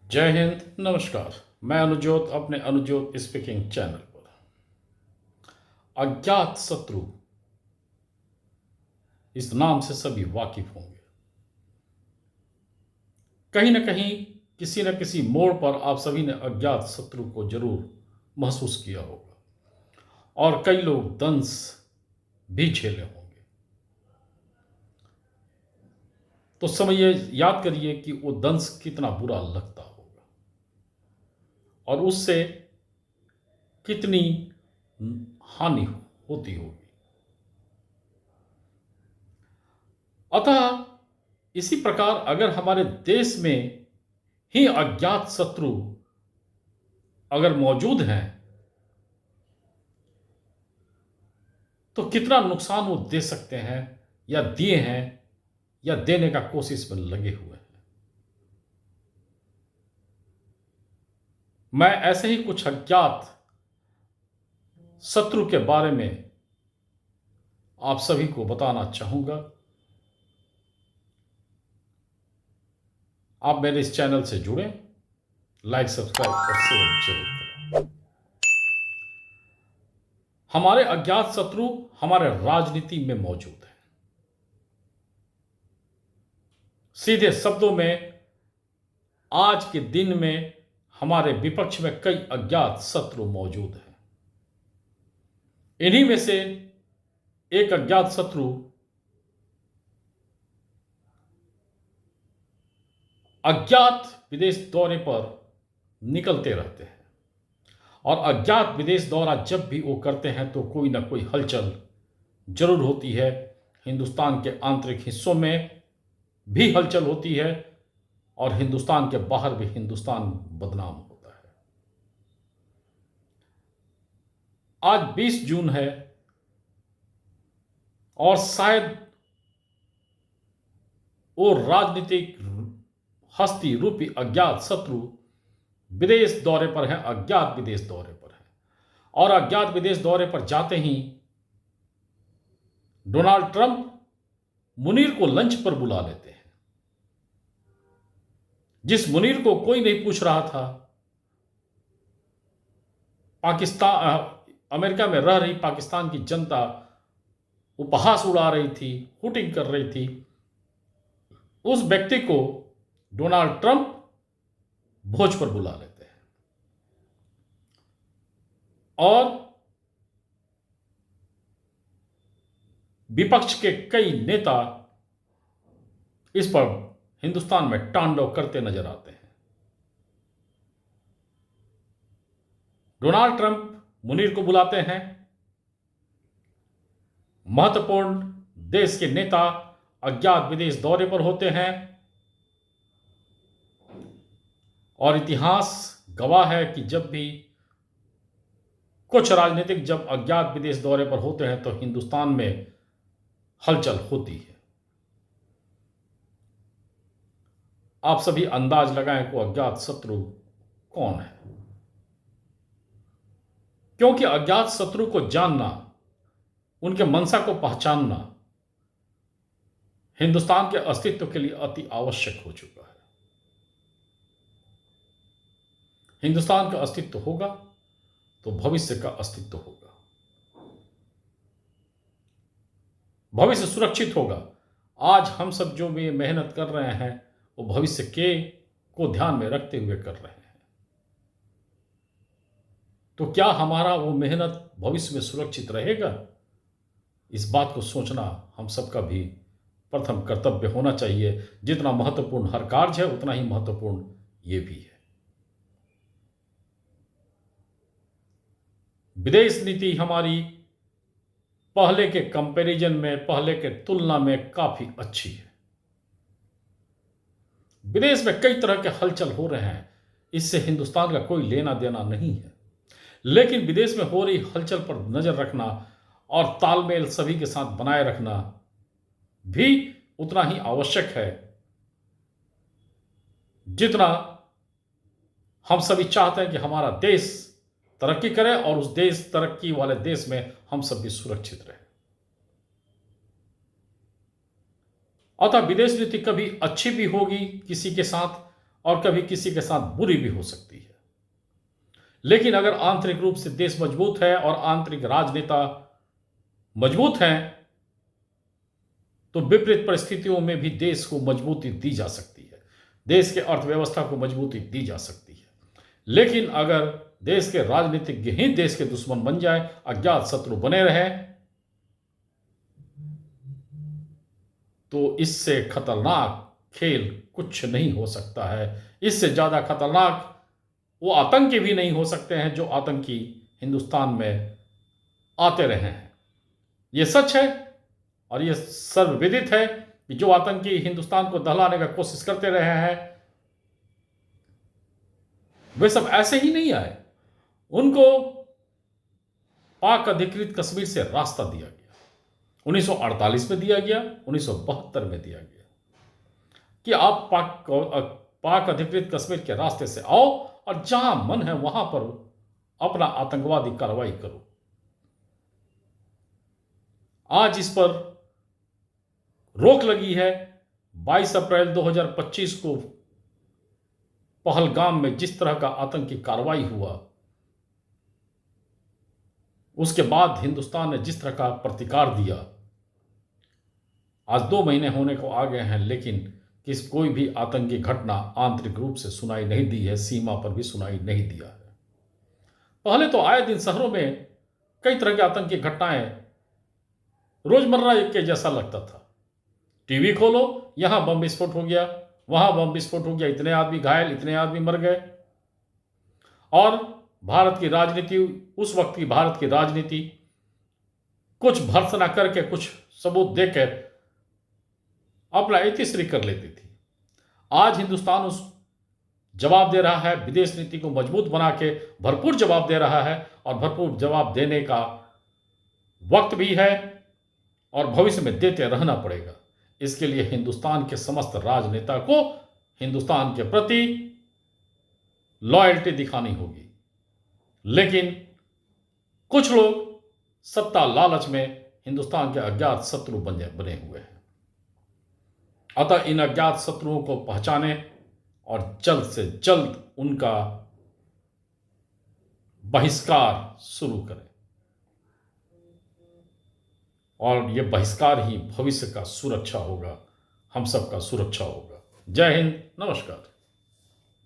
जय हिंद, नमस्कार। मैं अनुजोत अपने अनुजोत स्पीकिंग चैनल पर। अज्ञात शत्रु, इस नाम से सभी वाकिफ होंगे। कहीं न कहीं, किसी न किसी मोड़ पर आप सभी ने अज्ञात शत्रु को जरूर महसूस किया होगा और कई लोग दंश भी झेले होंगे। तो समझिए, याद करिए कि वो दंश कितना बुरा लगता होगा और उससे कितनी हानि होती होगी। अतः इसी प्रकार अगर हमारे देश में ही अज्ञात शत्रु अगर मौजूद हैं तो कितना नुकसान वो दे सकते हैं या दिए हैं या देने का कोशिश में लगे हुए हैं। मैं ऐसे ही कुछ अज्ञात शत्रु के बारे में आप सभी को बताना चाहूंगा। आप मेरे इस चैनल से जुड़ें, लाइक, सब्सक्राइब और शेयर जरूर करें। हमारे अज्ञात शत्रु हमारे राजनीति में मौजूद हैं। सीधे शब्दों में, आज के दिन में हमारे विपक्ष में कई अज्ञात शत्रु मौजूद हैं। इन्हीं में से एक अज्ञात शत्रु अज्ञात विदेश दौरे पर निकलते रहते हैं और अज्ञात विदेश दौरा जब भी वो करते हैं तो कोई ना कोई हलचल जरूर होती है। हिंदुस्तान के आंतरिक हिस्सों में भी हलचल होती है और हिंदुस्तान के बाहर भी हिंदुस्तान बदनाम होता है। आज 20 जून है और शायद वो राजनीतिक हस्ती रूपी अज्ञात शत्रु विदेश दौरे पर है, अज्ञात विदेश दौरे पर है। और अज्ञात विदेश दौरे पर जाते ही डोनाल्ड ट्रंप मुनीर को लंच पर बुला लेते हैं। जिस मुनीर को कोई नहीं पूछ रहा था, अमेरिका में रह रही पाकिस्तान की जनता उपहास उड़ा रही थी, हुटिंग कर रही थी, उस व्यक्ति को डोनाल्ड ट्रंप भोज पर बुला लेते हैं और विपक्ष के कई नेता इस पर हिंदुस्तान में तांडव करते नजर आते हैं। डोनाल्ड ट्रंप मुनीर को बुलाते हैं, महत्वपूर्ण देश के नेता अज्ञात विदेश दौरे पर होते हैं और इतिहास गवाह है कि जब भी कुछ राजनीतिक जब अज्ञात विदेश दौरे पर होते हैं तो हिंदुस्तान में हलचल होती है। आप सभी अंदाज लगाएं कि अज्ञात शत्रु कौन है, क्योंकि अज्ञात शत्रु को जानना, उनके मंशा को पहचानना हिंदुस्तान के अस्तित्व के लिए अति आवश्यक हो चुका है। हिंदुस्तान का अस्तित्व होगा तो भविष्य का अस्तित्व होगा, भविष्य सुरक्षित होगा। आज हम सब जो भी मेहनत कर रहे हैं वो भविष्य के को ध्यान में रखते हुए कर रहे हैं। तो क्या हमारा वो मेहनत भविष्य में सुरक्षित रहेगा? इस बात को सोचना हम सबका भी प्रथम कर्तव्य होना चाहिए। जितना महत्वपूर्ण हर कार्य है उतना ही महत्वपूर्ण ये भी है। विदेश नीति हमारी पहले के कंपैरिजन में, पहले के तुलना में काफी अच्छी है। विदेश में कई तरह के हलचल हो रहे हैं, इससे हिंदुस्तान का कोई लेना देना नहीं है, लेकिन विदेश में हो रही हलचल पर नजर रखना और तालमेल सभी के साथ बनाए रखना भी उतना ही आवश्यक है जितना हम सभी चाहते हैं कि हमारा देश तरक्की करे और उस देश तरक्की वाले देश में हम सब भी सुरक्षित रहे। अतः विदेश नीति कभी अच्छी भी होगी किसी के साथ और कभी किसी के साथ बुरी भी हो सकती है। लेकिन अगर आंतरिक रूप से देश मजबूत है और आंतरिक राजनेता मजबूत हैं, तो विपरीत परिस्थितियों में भी देश को मजबूती दी जा सकती है, देश के अर्थव्यवस्था को मजबूती दी जा सकती है। लेकिन अगर देश के राजनीतिज्ञ ही देश के दुश्मन बन जाए, अज्ञात शत्रु बने रहे, तो इससे खतरनाक खेल कुछ नहीं हो सकता है। इससे ज्यादा खतरनाक वो आतंकी भी नहीं हो सकते हैं जो आतंकी हिंदुस्तान में आते रहे हैं। ये सच है और ये सर्वविदित है कि जो आतंकी हिंदुस्तान को दहलाने का कोशिश करते रहे हैं, वे सब ऐसे ही नहीं आए। उनको पाक अधिकृत कश्मीर से रास्ता दिया गया, 1948 में दिया गया, 1972 में दिया गया कि आप पाक अधिकृत कश्मीर के रास्ते से आओ और जहां मन है वहां पर अपना आतंकवादी कार्रवाई करो। आज इस पर रोक लगी है। 22 अप्रैल 2025 को पहलगाम में जिस तरह का आतंकी कार्रवाई हुआ, उसके बाद हिंदुस्तान ने जिस तरह का प्रतिकार दिया, आज 2 महीने होने को आ गए हैं, लेकिन कोई भी आतंकी घटना आंतरिक रूप से सुनाई नहीं दी है, सीमा पर भी सुनाई नहीं दिया है। पहले तो आए दिन शहरों में कई तरह की आतंकी घटनाएं रोजमर्रा एक के जैसा लगता था। टीवी खोलो, यहां बम विस्फोट हो गया, वहां बम विस्फोट हो गया, इतने आदमी घायल, इतने आदमी मर गए। और भारत की राजनीति, उस वक्त की भारत की राजनीति कुछ भर्त्सना करके, कुछ सबूत देकर अपना इतिश्री कर लेती थी। आज हिंदुस्तान उस जवाब दे रहा है, विदेश नीति को मजबूत बना के भरपूर जवाब दे रहा है, और भरपूर जवाब देने का वक्त भी है और भविष्य में देते रहना पड़ेगा। इसके लिए हिंदुस्तान के समस्त राजनेता को हिंदुस्तान के प्रति लॉयल्टी दिखानी होगी। लेकिन कुछ लोग सत्ता लालच में हिंदुस्तान के अज्ञात शत्रु बने हुए हैं। अतः इन अज्ञात शत्रुओं को पहचाने और जल्द से जल्द उनका बहिष्कार शुरू करें, और यह बहिष्कार ही भविष्य का सुरक्षा होगा, हम सबका सुरक्षा होगा। जय हिंद, नमस्कार।